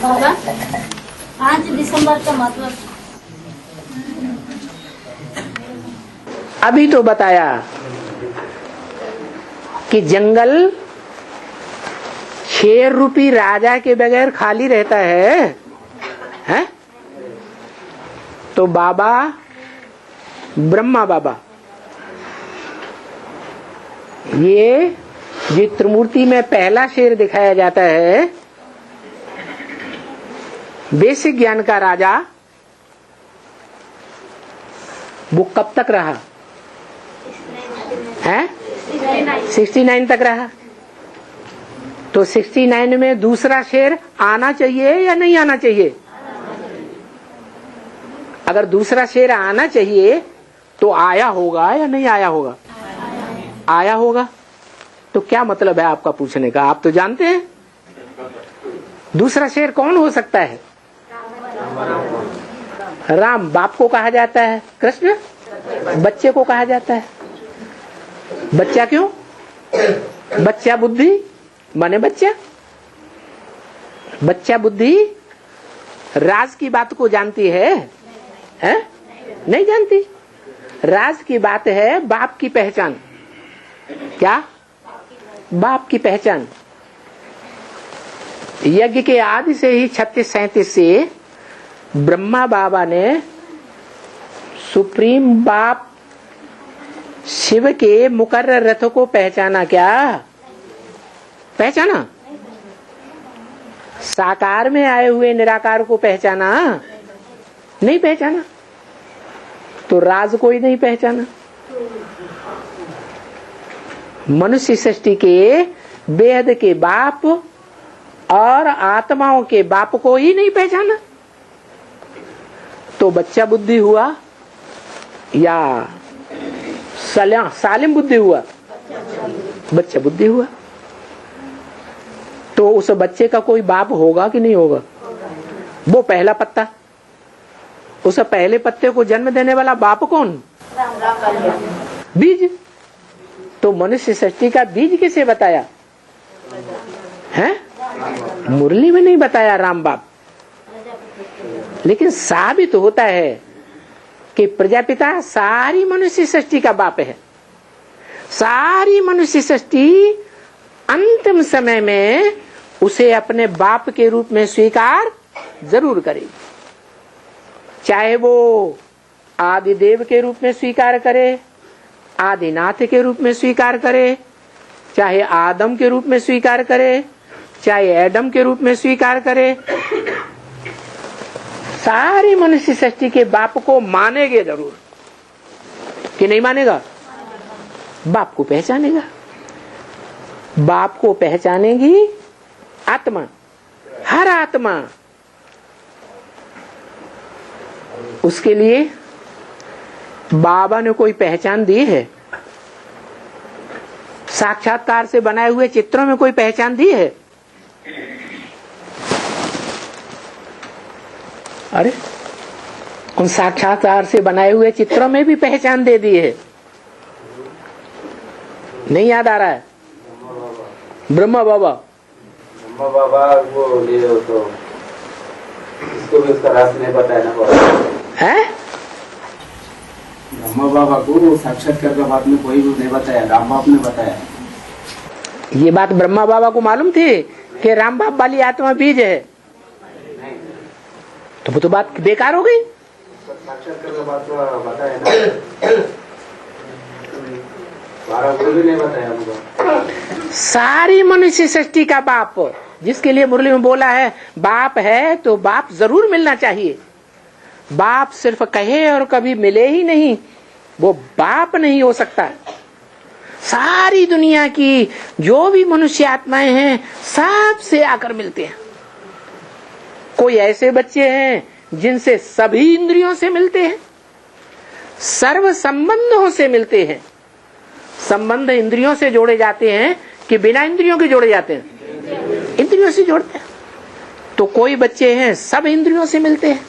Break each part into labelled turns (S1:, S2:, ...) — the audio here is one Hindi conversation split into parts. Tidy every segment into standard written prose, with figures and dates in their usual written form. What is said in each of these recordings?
S1: बाबा 5 दिसंबर का मतलब
S2: अभी तो बताया कि जंगल शेर रूपी राजा के बगैर खाली रहता है? तो बाबा ब्रह्मा बाबा ये जो त्रिमूर्ति में पहला शेर दिखाया जाता है, बेसिक ज्ञान का राजा, वो कब तक रहा है? 69 तक रहा। तो 69 में दूसरा शेर आना चाहिए या नहीं आना चाहिए? अगर दूसरा शेर आना चाहिए तो आया होगा या नहीं आया होगा? आया होगा। तो क्या मतलब है आपका पूछने का? आप तो जानते हैं दूसरा शेर कौन हो सकता है? राम बाप को कहा जाता है, कृष्ण बच्चे को कहा जाता है। बच्चा क्यों? बच्चा बुद्धि माने बच्चा। बच्चा बुद्धि राज की बात को जानती है? नहीं जानती। राज की बात है बाप की पहचान। क्या? बाप की पहचान। यज्ञ के आदि से ही 36-37 से ब्रह्मा बाबा ने सुप्रीम बाप शिव के मुकर्रर रथ को पहचाना। क्या पहचाना? साकार में आए हुए निराकार को पहचाना? नहीं पहचाना। तो राज को ही नहीं पहचाना। मनुष्य सृष्टि के बेहद के बाप और आत्माओं के बाप को ही नहीं पहचाना। तो बच्चा बुद्धि हुआ या सालिम बुद्धि हुआ? बच्चा बुद्धि हुआ। तो उस बच्चे का कोई बाप होगा कि नहीं होगा? वो पहला पत्ता, उस पहले पत्ते को जन्म देने वाला बाप कौन? बीज। तो मनुष्य सृष्टि का बीज किसे बताया है? मुरली में नहीं बताया राम बाप। लेकिन साबित तो होता है कि प्रजापिता सारी मनुष्य सृष्टि का बाप है। सारी मनुष्य सृष्टि अंतिम समय में उसे अपने बाप के रूप में स्वीकार जरूर करेगी। चाहे वो आदिदेव के रूप में स्वीकार करे, आदिनाथ के रूप में स्वीकार करे, चाहे आदम के रूप में स्वीकार करे, चाहे एडम के रूप में स्वीकार करे, सारी मनुष्य सृष्टि के बाप को मानेगे जरूर कि नहीं मानेगा? बाप को पहचानेगा। बाप को पहचानेगी आत्मा, हर आत्मा। उसके लिए बाबा ने कोई पहचान दी है? साक्षात्कार से बनाए हुए चित्रों में कोई पहचान दी है? अरे उन साक्षात्कार से बनाए हुए चित्रों में भी पहचान दे दी है। नहीं याद आ रहा है? ब्रह्मा बाबा
S3: वो ये तो इसको भी उसका रास्ता नहीं पता है ना
S2: है?
S3: ब्रह्मा बाबा को साक्षात्कार का बात में कोई भी नहीं बताया, राम बाप ने बताया।
S2: ये बात ब्रह्मा बाबा को मालूम थी कि राम बाप वाली आत्मा बीज है? तो वो तो बात बेकार हो गई।
S3: साक्षात्कार का बात तो बताया ना, भी नहीं बताया हमको।
S2: सारी मनुष्य सृष्टि का बाप, जिसके लिए मुरली में बोला है बाप है तो बाप जरूर मिलना चाहिए। बाप सिर्फ कहे और कभी मिले ही नहीं, वो बाप नहीं हो सकता। सारी दुनिया की जो भी मनुष्य आत्माएं हैं सब से आकर मिलते हैं। कोई ऐसे बच्चे हैं जिनसे सभी इंद्रियों से मिलते हैं, सर्व संबंधों से मिलते हैं। संबंध इंद्रियों से जोड़े जाते हैं कि बिना इंद्रियों के जोड़े जाते हैं? इंद्रियों से जोड़ते हैं। तो कोई बच्चे हैं सब इंद्रियों से मिलते हैं,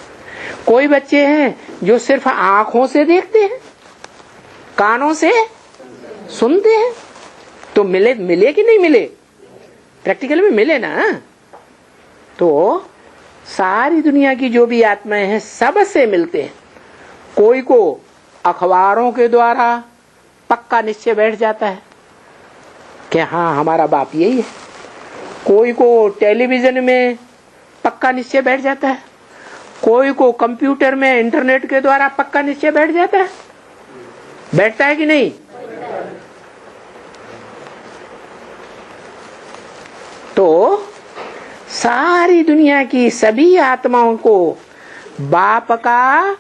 S2: कोई बच्चे हैं जो सिर्फ आंखों से देखते हैं, कानों से सुनते हैं। तो मिले कि नहीं मिले? प्रैक्टिकल में मिले ना। तो सारी दुनिया की जो भी आत्माएं हैं सबसे मिलते हैं। कोई को अखबारों के द्वारा पक्का निश्चय बैठ जाता है कि हाँ हमारा बाप यही है। कोई को टेलीविजन में पक्का निश्चय बैठ जाता है। कोई को कंप्यूटर में इंटरनेट के द्वारा पक्का निश्चय बैठ जाता है। बैठता है कि नहीं? तो सारी दुनिया की सभी आत्माओं को बाप का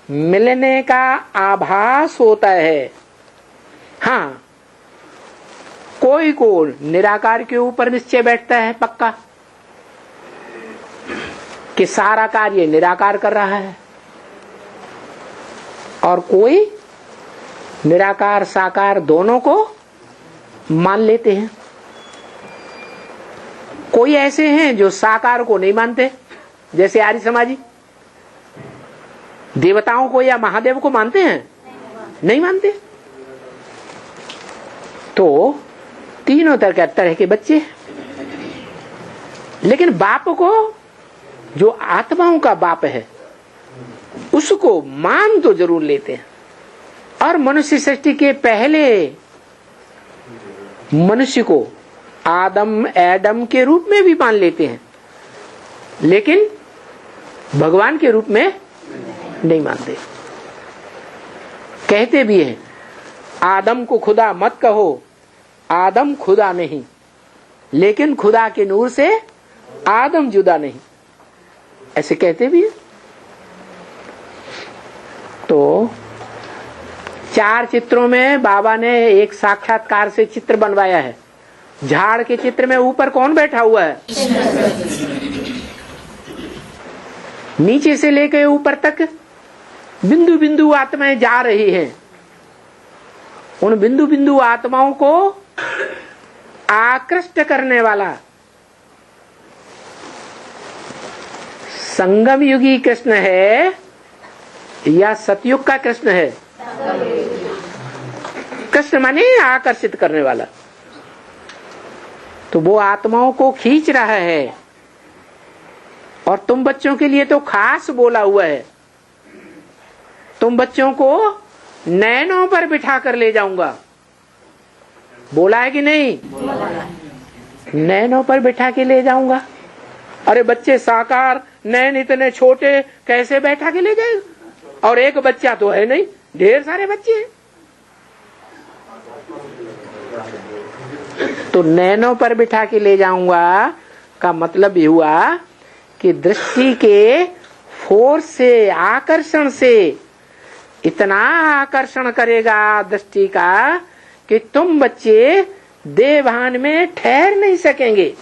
S2: मिलने का आभास होता है। हाँ, कोई को निराकार के ऊपर निश्चय बैठता है पक्का कि सारा कार्य निराकार कर रहा है, और कोई निराकार साकार दोनों को मान लेते हैं। कोई ऐसे हैं जो साकार को नहीं मानते, जैसे आर्य समाजी। देवताओं को या महादेव को मानते हैं? नहीं मानते। तो तीनों तरह के बच्चे। लेकिन बाप को, जो आत्माओं का बाप है, उसको मान तो जरूर लेते हैं। और मनुष्य सृष्टि के पहले मनुष्य को एडम के रूप में भी मान लेते हैं, लेकिन भगवान के रूप में नहीं मानते। कहते भी हैं आदम को खुदा मत कहो, आदम खुदा नहीं, लेकिन खुदा के नूर से आदम जुदा नहीं, ऐसे कहते भी हैं। तो 4 चित्रों में बाबा ने एक साक्षात्कार से चित्र बनवाया है। झाड़ के चित्र में ऊपर कौन बैठा हुआ है? नीचे से लेकर ऊपर तक बिंदु बिंदु आत्माएं जा रही हैं। उन बिंदु बिंदु आत्माओं को आकृष्ट करने वाला संगम युगी कृष्ण है या सतयुग का कृष्ण है? कृष्ण माने आकर्षित करने वाला। तो वो आत्माओं को खींच रहा है, और तुम बच्चों के लिए तो खास बोला हुआ है। तुम बच्चों को नैनों पर बिठा कर ले जाऊंगा, बोला है कि नहीं? नैनों पर बिठा के ले जाऊंगा। अरे बच्चे साकार, नैन इतने छोटे, कैसे बैठा के ले जाए? और एक बच्चा तो है नहीं, ढेर सारे बच्चे हैं। तो नैनों पर बिठा के ले जाऊंगा का मतलब ये हुआ कि दृष्टि के फोर्स से, आकर्षण से इतना आकर्षण करेगा दृष्टि का कि तुम बच्चे देह भान में ठहर नहीं सकेंगे।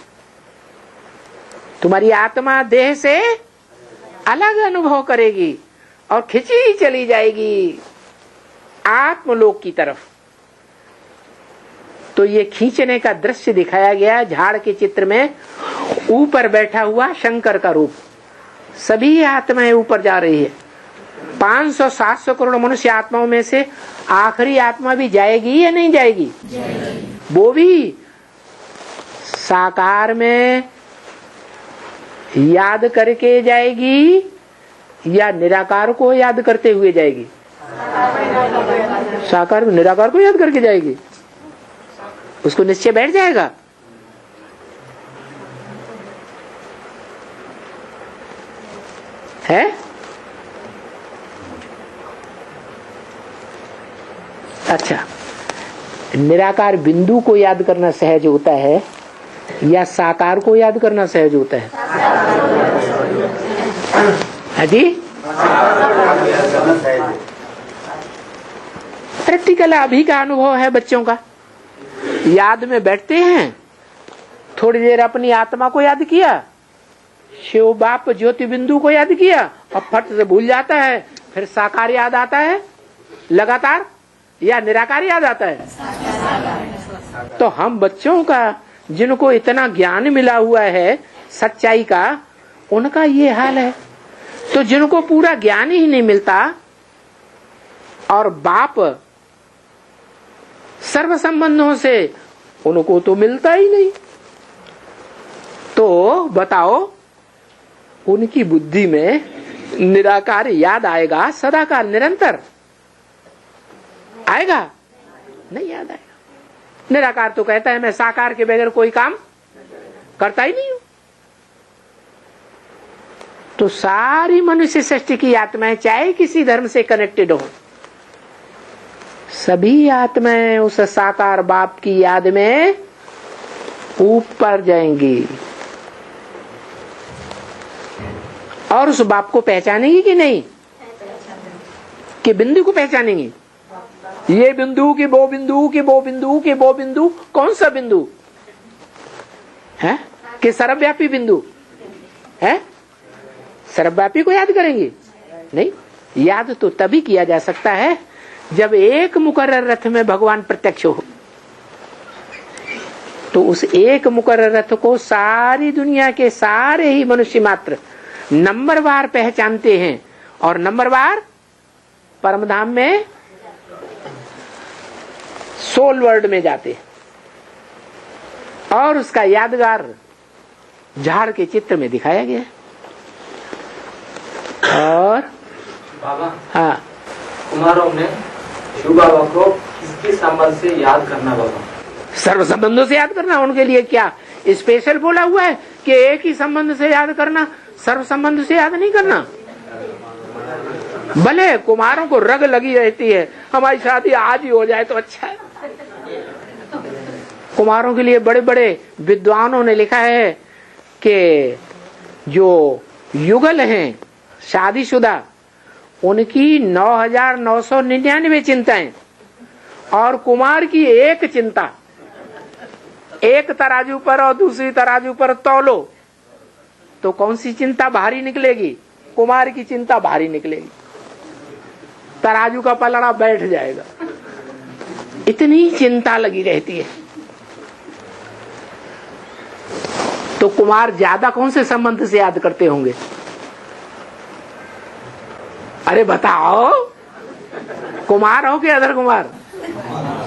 S2: तुम्हारी आत्मा देह से अलग अनुभव करेगी और खिंची चली जाएगी आत्मलोक की तरफ। तो ये खींचने का दृश्य दिखाया गया झाड़ के चित्र में। ऊपर बैठा हुआ शंकर का रूप, सभी आत्माएं ऊपर जा रही है। 500-700 करोड़ मनुष्य आत्माओं में से आखिरी आत्मा भी जाएगी या नहीं जाएगी? वो भी साकार में याद करके जाएगी या निराकार को याद करते हुए जाएगी? साकार निराकार को याद करके जाएगी। उसको निश्चय बैठ जाएगा। है? अच्छा, निराकार बिंदु को याद करना सहज होता है या साकार को याद करना सहज होता है? हाँ जी, प्रैक्टिकल अभी का अनुभव है बच्चों का। याद में बैठते हैं, थोड़ी देर अपनी आत्मा को याद किया, शिव बाप ज्योति बिंदु को याद किया और फट से भूल जाता है। फिर साकार याद आता है लगातार या निराकार याद आता है? तो हम बच्चों का जिनको इतना ज्ञान मिला हुआ है सच्चाई का, उनका ये हाल है। तो जिनको पूरा ज्ञान ही नहीं मिलता और बाप सर्व संबंधों से, उनको तो मिलता ही नहीं। तो बताओ, उनकी बुद्धि में निराकार याद आएगा, सदाकार निरंतर आएगा? नहीं याद आएगा। निराकार तो कहता है मैं साकार के बगैर कोई काम करता ही नहीं हूं। तो सारी मनुष्य सृष्टि की आत्माएं चाहे किसी धर्म से कनेक्टेड हो, सभी आत्माएं उस साकार बाप की याद में ऊपर जाएंगी और उस बाप को पहचानेंगी कि नहीं? कि बिंदु को पहचानेंगी? ये बिंदु की वो बिंदु की वो बिंदु की वो बिंदु, कौन सा बिंदु है? कि सर्वव्यापी बिंदु है? सर्वव्यापी को याद करेंगे? नहीं। याद तो तभी किया जा सकता है जब एक मुकर्रर रथ में भगवान प्रत्यक्ष हो। तो उस एक मुकर्रर रथ को सारी दुनिया के सारे ही मनुष्य मात्र नंबरवार पहचानते हैं और नंबरवार परमधाम में सोल वर्ल्ड में जाते हैं और उसका यादगार झाड़ के चित्र में दिखाया गया है। और
S3: बाबा,
S2: हाँ,
S3: कुमारों ने शिव बाबा को किसके संबंध से याद करना बाबा?
S2: सर्व संबंधों से याद करना। उनके लिए क्या स्पेशल बोला हुआ है कि एक ही संबंध से याद करना, सर्व संबंध से याद नहीं करना? भले कुमारों को रग लगी रहती है हमारी शादी आज ही हो जाए तो अच्छा है। कुमारों के लिए बड़े बड़े विद्वानों ने लिखा है कि जो युगल हैं शादीशुदा, उनकी 9,999 चिंताएं और कुमार की एक चिंता। एक तराजू पर और दूसरी तराजू पर तौलो तो कौन सी चिंता भारी निकलेगी? कुमार की चिंता भारी निकलेगी, तराजू का पलड़ा बैठ जाएगा, इतनी चिंता लगी रहती है। तो कुमार ज्यादा कौन से संबंध से याद करते होंगे? अरे बताओ, कुमार हो कि अदर कुमार?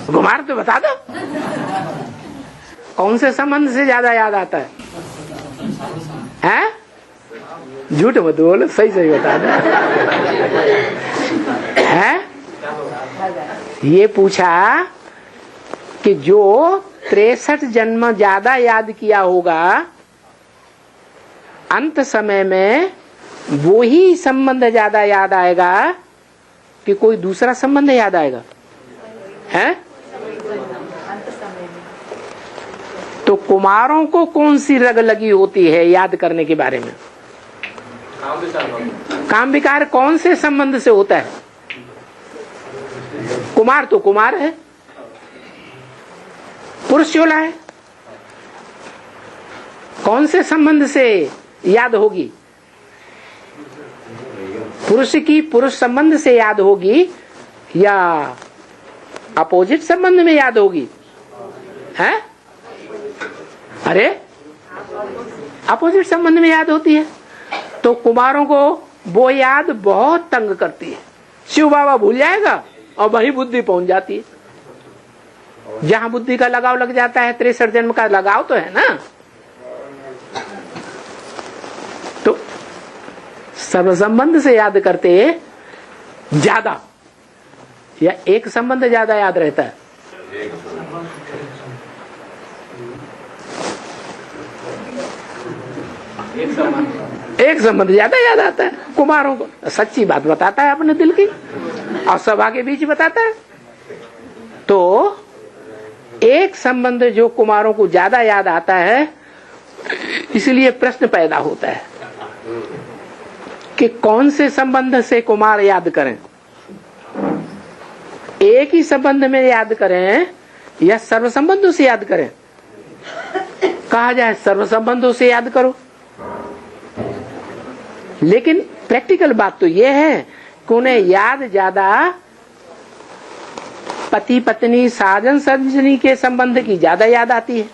S2: कुमार तो बता दो, कौन से संबंध से ज्यादा याद आता है? हैं? झूठ मत बोलो, सही सही बता दो। हैं? ये पूछा कि जो 63 जन्म ज्यादा याद किया होगा, अंत समय में वो ही संबंध ज्यादा याद आएगा कि कोई दूसरा संबंध याद आएगा? है? तो कुमारों को कौन सी रग लगी होती है याद करने के बारे में? काम विकार कौन से संबंध से होता है? कुमार तो कुमार है, पुरुष चोला है, कौन से संबंध से याद होगी? पुरुष की पुरुष संबंध से याद होगी या अपोजिट संबंध में याद होगी? है? अरे अपोजिट संबंध में याद होती है। तो कुमारों को वो याद बहुत तंग करती है। शिव बाबा भूल जाएगा और वही बुद्धि पहुंच जाती है। जहां बुद्धि का लगाव लग जाता है, 63 जन्म का लगाव तो है ना। तो सर्व संबंध से याद करते ज्यादा या एक संबंध ज्यादा याद रहता है? एक संबंध ज्यादा याद आता है कुमारों को। सच्ची बात बताता है अपने दिल की और सभा के बीच बताता है। तो एक संबंध जो कुमारों को ज्यादा याद आता है, इसलिए प्रश्न पैदा होता है कि कौन से संबंध से कुमार याद करें? एक ही संबंध में याद करें या सर्व संबंधों से याद करें? कहा जाए सर्व संबंधों से याद करो, लेकिन प्रैक्टिकल बात तो यह है कि उन्हें याद ज्यादा पति पत्नी साजन सजनी के संबंध की ज्यादा याद आती है।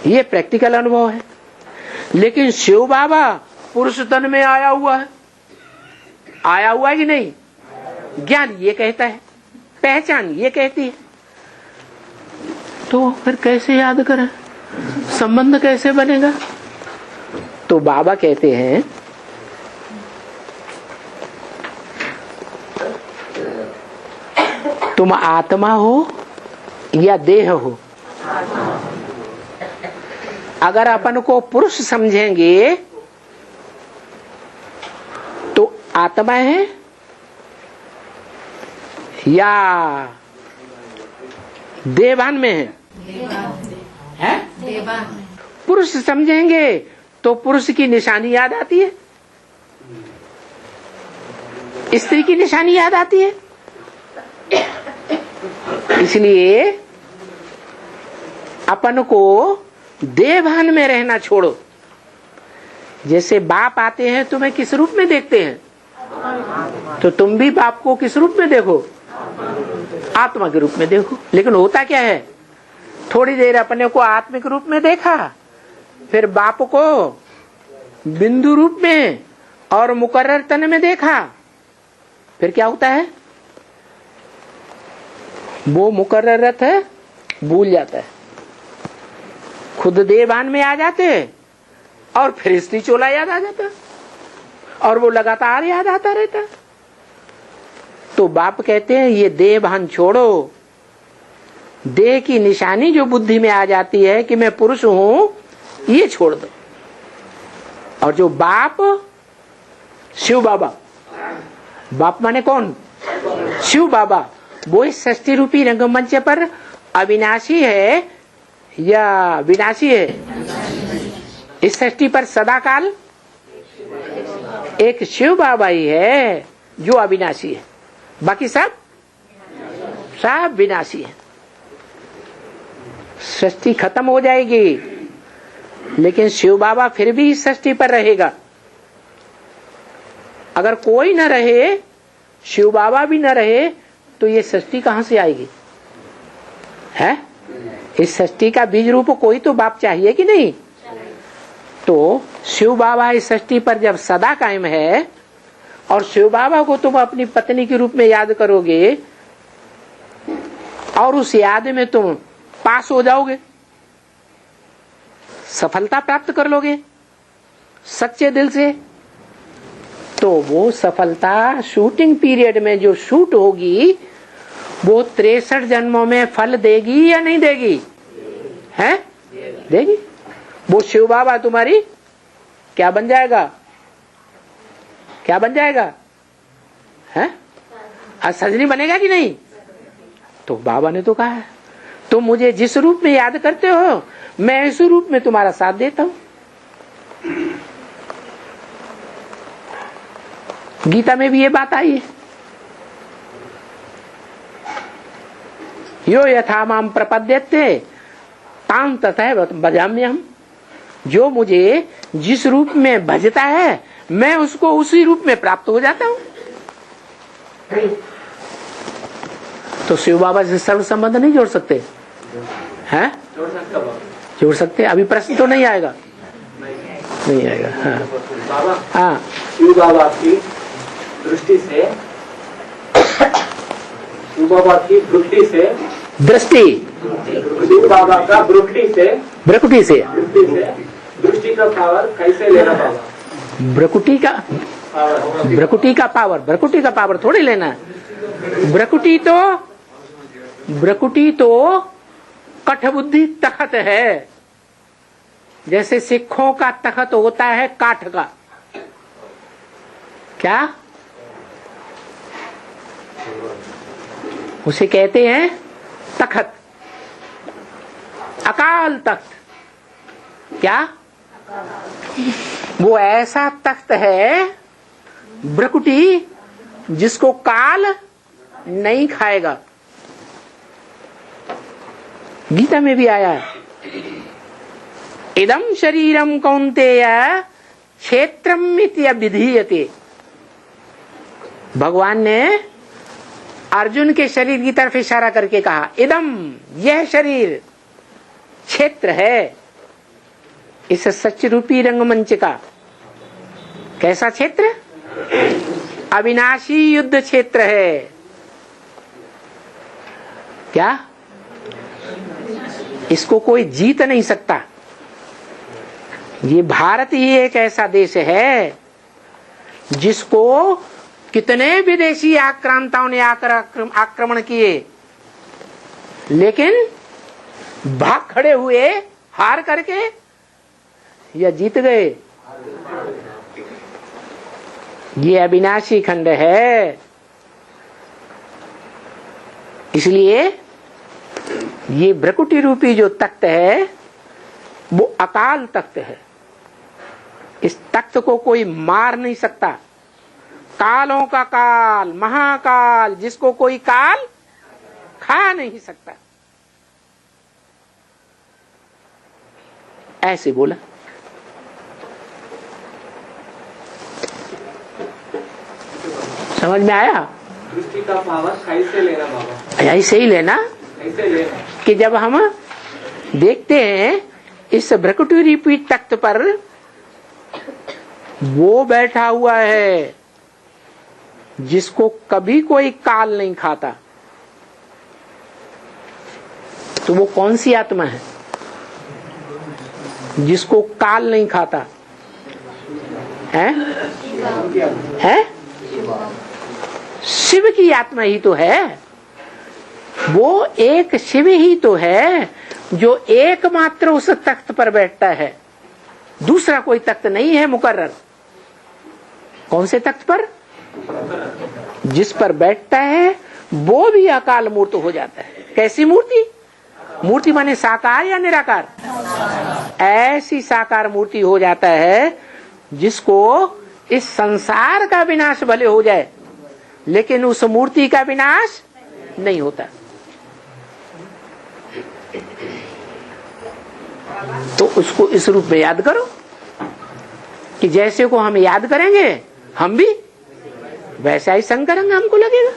S2: ये प्रैक्टिकल अनुभव है। लेकिन शिव बाबा पुरुष तन में आया हुआ है कि नहीं? ज्ञान ये कहता है, पहचान ये कहती है। तो फिर कैसे याद करें? संबंध कैसे बनेगा? तो बाबा कहते हैं तुम आत्मा हो या देह हो। अगर अपन को पुरुष समझेंगे तो आत्मा है या देवान में है? पुरुष समझेंगे तो पुरुष की निशानी याद आती है, स्त्री की निशानी याद आती है। इसलिए अपन को देवान में रहना छोड़ो। जैसे बाप आते हैं तुम्हें किस रूप में देखते हैं, तो तुम भी बाप को किस रूप में देखो? आत्मा के रूप में देखो। लेकिन होता क्या है, थोड़ी देर अपने को आत्मिक रूप में देखा, फिर बाप को बिंदु रूप में और मुकर्रर तन में देखा, फिर क्या होता है, वो मुकर्रर रथ है भूल जाता है, खुद देवान में आ जाते और फिर स्त्री चोला याद आ जाता और वो लगातार याद आता रहता। तो बाप कहते हैं ये देह भान छोड़ो, देह की निशानी जो बुद्धि में आ जाती है कि मैं पुरुष हूं, ये छोड़ दो। और जो बाप, शिव बाबा, बाप माने कौन? शिव बाबा, वो इस सृष्टि रूपी रंगमंच पर अविनाशी है या विनाशी है? इस सृष्टि पर सदा काल एक शिव बाबा ही है जो अविनाशी है, बाकी सब विनाशी है। सृष्टि खत्म हो जाएगी लेकिन शिव बाबा फिर भी इस सृष्टि पर रहेगा। अगर कोई न रहे, शिव बाबा भी न रहे, तो ये सृष्टि कहां से आएगी? है इस सृष्टि का बीज रूप कोई तो बाप चाहिए कि नहीं? तो शिव बाबा इस सृष्टि पर जब सदा कायम है और शिव बाबा को तुम अपनी पत्नी के रूप में याद करोगे और उस याद में तुम पास हो जाओगे, सफलता प्राप्त कर लोगे सच्चे दिल से, तो वो सफलता शूटिंग पीरियड में जो शूट होगी वो 63 जन्मों में फल देगी या नहीं देगी? है देगी। वो शिव बाबा तुम्हारी क्या बन जाएगा? क्या बन जाएगा? है सजनी बनेगा कि नहीं? तो बाबा ने तो कहा है तुम मुझे जिस रूप में याद करते हो मैं इस रूप में तुम्हारा साथ देता हूं। गीता में भी ये बात आई है, यो यथा माम प्रपद्यते तां तथैव भजाम्यहम्। जो मुझे जिस रूप में भजता है मैं उसको उसी रूप में प्राप्त हो जाता हूं। तो शिव बाबा से सर्व संबंध नहीं जोड़ सकते हैं? जोड़ सकते। अभी प्रश्न तो नहीं आएगा, नहीं आएगा। हाँ
S3: बाबा,
S2: हाँ
S3: शिव बाबा की दृष्टि से, शिव बाबा की दृष्टि से,
S2: दृष्टि,
S3: शिव बाबा का दृष्टि से,
S2: ब्रकुटी से,
S3: दृष्टि का पावर कैसे लेना बाबा?
S2: ब्रकुटी का पावर, ब्रकुटी का पावर थोड़ी लेना है। ब्रकुटी तो कठबुद्धि तखत है, जैसे सिखों का तखत होता है काठ का। क्या उसे कहते हैं? तखत, अकाल तख्त। क्या वो ऐसा तख्त है ब्रकुटी जिसको काल नहीं खाएगा। गीता में भी आया है, इदं शरीरम कौन्तेय क्षेत्रम इत्यभिधीयते। भगवान ने अर्जुन के शरीर की तरफ इशारा करके कहा, इदम, यह शरीर क्षेत्र है इस सच रूपी रंगमंच का। कैसा क्षेत्र? अविनाशी युद्ध क्षेत्र है। क्या इसको कोई जीत नहीं सकता? ये भारत ही एक ऐसा देश है जिसको कितने विदेशी आक्रांताओं ने आक्रमण किए, लेकिन भाग खड़े हुए हार करके या जीत गए। ये अविनाशी खंड है। इसलिए ये भ्रकुटी रूपी जो तख्त है वो अकाल तख्त है। इस तख्त को कोई मार नहीं सकता। कालों का काल, महाकाल, जिसको कोई काल खा नहीं सकता, ऐसे बोला। समझ में आया?
S3: दृष्टि का पावर कैसे लेना बाबा?
S2: ऐसे ही लेना
S3: कैसे लेना
S2: कि जब हम देखते हैं इस भ्रकुटी रूपी तख्त पर वो बैठा हुआ है जिसको कभी कोई काल नहीं खाता, तो वो कौन सी आत्मा है जिसको काल नहीं खाता है? शिव की आत्मा ही तो है। वो एक शिव ही तो है जो एकमात्र उस तख्त पर बैठता है। दूसरा कोई तख्त नहीं है मुकर्रर। कौन से तख्त पर? जिस पर बैठता है वो भी अकाल मूर्त हो जाता है। कैसी मूर्ति? मूर्ति माने साकार या निराकार? ऐसी साकार मूर्ति हो जाता है जिसको इस संसार का विनाश भले हो जाए लेकिन उस मूर्ति का विनाश नहीं होता। तो उसको इस रूप में याद करो कि जैसे को हम याद करेंगे हम भी वैसा ही संग करेंगे, हमको लगेगा।